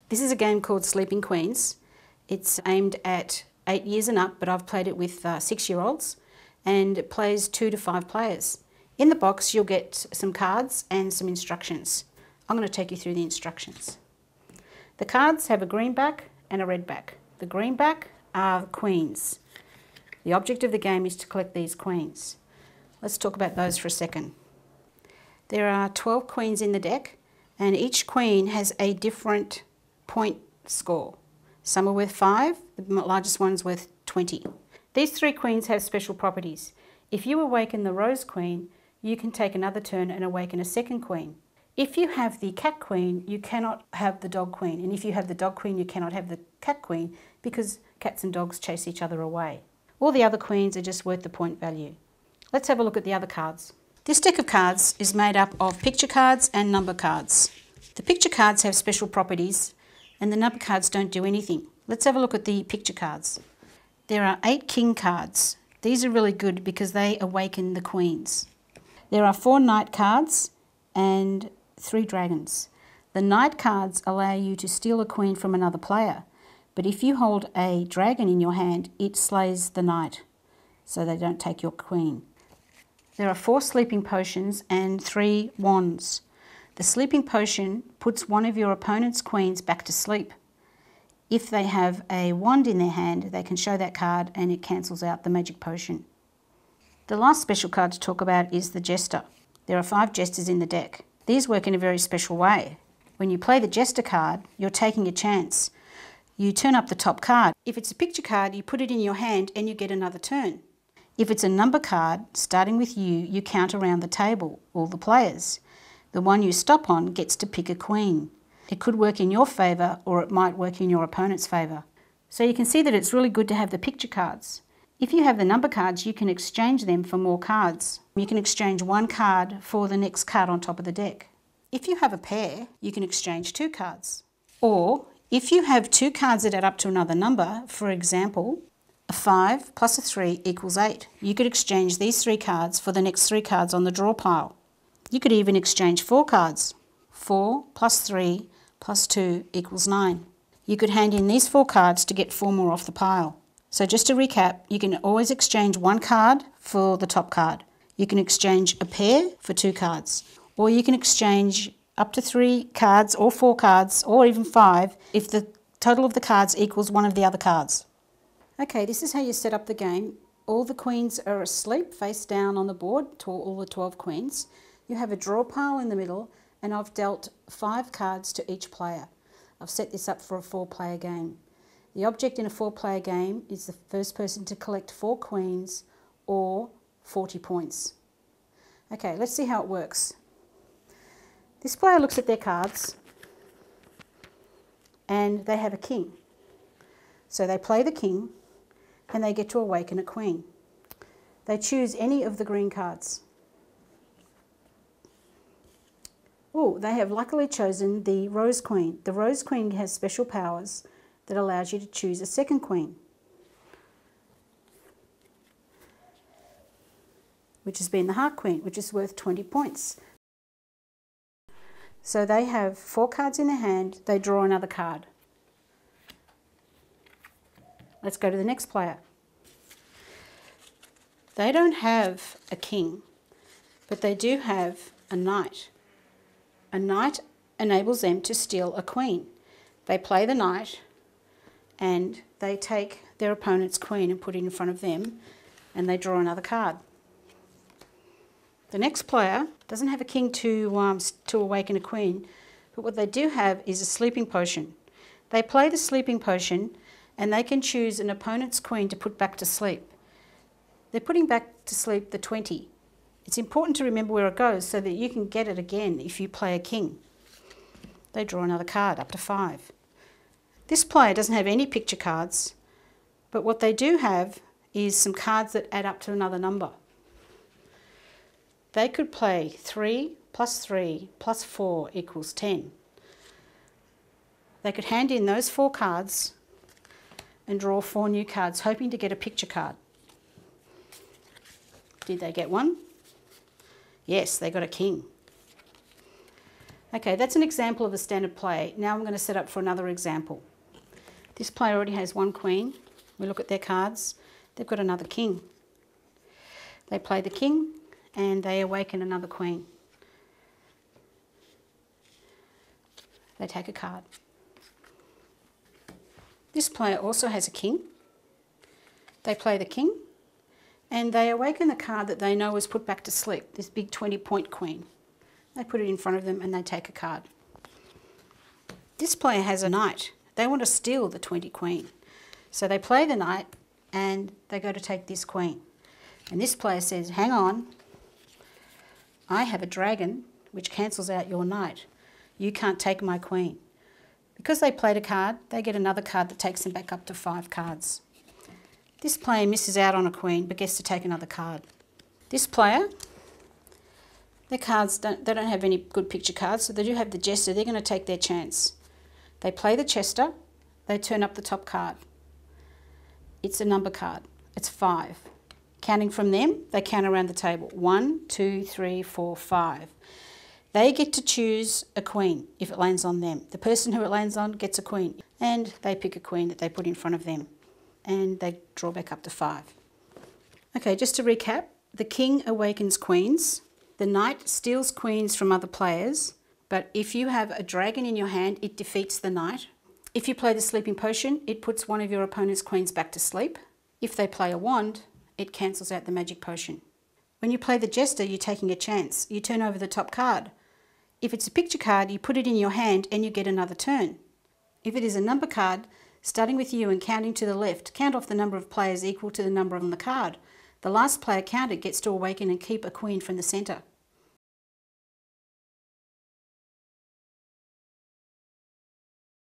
This is a game called Sleeping Queens. It's aimed at 8 years and up, but I've played it with 6-year-olds, and it plays 2 to 5 players. In the box you'll get some cards and some instructions. I'm going to take you through the instructions. The cards have a green back and a red back. The green back are queens. The object of the game is to collect these queens. Let's talk about those for a second. There are 12 queens in the deck, and each queen has a different point score. Some are worth 5, the largest one's worth 20. These 3 queens have special properties. If you awaken the rose queen, you can take another turn and awaken a second queen. If you have the cat queen, you cannot have the dog queen. And if you have the dog queen, you cannot have the cat queen because cats and dogs chase each other away. All the other queens are just worth the point value. Let's have a look at the other cards. This deck of cards is made up of picture cards and number cards. The picture cards have special properties and the number cards don't do anything. Let's have a look at the picture cards. There are 8 king cards. These are really good because they awaken the queens. There are 4 knight cards and 3 dragons. The knight cards allow you to steal a queen from another player, but if you hold a dragon in your hand, it slays the knight, so they don't take your queen. There are 4 sleeping potions and 3 wands. The sleeping potion puts one of your opponent's queens back to sleep. If they have a wand in their hand, they can show that card and it cancels out the magic potion. The last special card to talk about is the Jester. There are 5 jesters in the deck. These work in a very special way. When you play the Jester card, you're taking a chance. You turn up the top card. If it's a picture card, you put it in your hand and you get another turn. If it's a number card, starting with you count around the table, all the players. The one you stop on gets to pick a queen. It could work in your favour or it might work in your opponent's favour. So you can see that it's really good to have the picture cards. If you have the number cards, you can exchange them for more cards. You can exchange 1 card for the next card on top of the deck. If you have a pair, you can exchange 2 cards. Or if you have 2 cards that add up to another number, for example, a 5 plus a 3 equals 8. You could exchange these 3 cards for the next 3 cards on the draw pile. You could even exchange 4 cards. 4 plus 3 plus 2 equals 9. You could hand in these 4 cards to get 4 more off the pile. So just to recap, you can always exchange 1 card for the top card. You can exchange a pair for 2 cards. Or you can exchange up to 3 cards or 4 cards or even 5 if the total of the cards equals one of the other cards. Okay, this is how you set up the game. All the queens are asleep, face down on the board, all the 12 queens. You have a draw pile in the middle and I've dealt 5 cards to each player. I've set this up for a 4-player game. The object in a 4-player game is the first person to collect 4 queens or 40 points. Okay, let's see how it works. This player looks at their cards and they have a king. So they play the king and they get to awaken a queen. They choose any of the green cards. Oh, they have luckily chosen the rose queen. The rose queen has special powers that allows you to choose a second queen, which has been the heart queen, which is worth 20 points. So they have 4 cards in their hand, they draw another card. Let's go to the next player. They don't have a king, but they do have a knight. A knight enables them to steal a queen. They play the knight and they take their opponent's queen and put it in front of them and they draw another card. The next player doesn't have a king to awaken a queen, but what they do have is a sleeping potion. They play the sleeping potion and they can choose an opponent's queen to put back to sleep. They're putting back to sleep the 20. It's important to remember where it goes so that you can get it again if you play a king. They draw another card, up to 5. This player doesn't have any picture cards, but what they do have is some cards that add up to another number. They could play 3 plus 3 plus 4 equals 10. They could hand in those 4 cards and draw 4 new cards, hoping to get a picture card. Did they get one? Yes, they got a king. Okay, that's an example of a standard play. Now I'm going to set up for another example. This player already has one queen. We look at their cards. They've got another king. They play the king and they awaken another queen. They take a card. This player also has a king. They play the king and they awaken the card that they know was put back to sleep, this big 20-point queen. They put it in front of them and they take a card. This player has a knight. They want to steal the 20 queen. So they play the knight and they go to take this queen. And this player says, hang on, I have a dragon which cancels out your knight. You can't take my queen. Because they played a card, they get another card that takes them back up to 5 cards. This player misses out on a queen but gets to take another card. This player, their cards they don't have any good picture cards, so they do have the jester. They're going to take their chance. They play the chester, they turn up the top card. It's a number card. It's 5. Counting from them, they count around the table. 1, 2, 3, 4, 5. They get to choose a queen if it lands on them. The person who it lands on gets a queen. And they pick a queen that they put in front of them. And they draw back up to 5. Okay, just to recap, the king awakens queens. The knight steals queens from other players. But if you have a dragon in your hand, it defeats the knight. If you play the sleeping potion, it puts one of your opponent's queens back to sleep. If they play a wand, it cancels out the magic potion. When you play the jester, you're taking a chance. You turn over the top card. If it's a picture card, you put it in your hand and you get another turn. If it is a number card, starting with you and counting to the left, count off the number of players equal to the number on the card. The last player counted gets to awaken and keep a queen from the centre.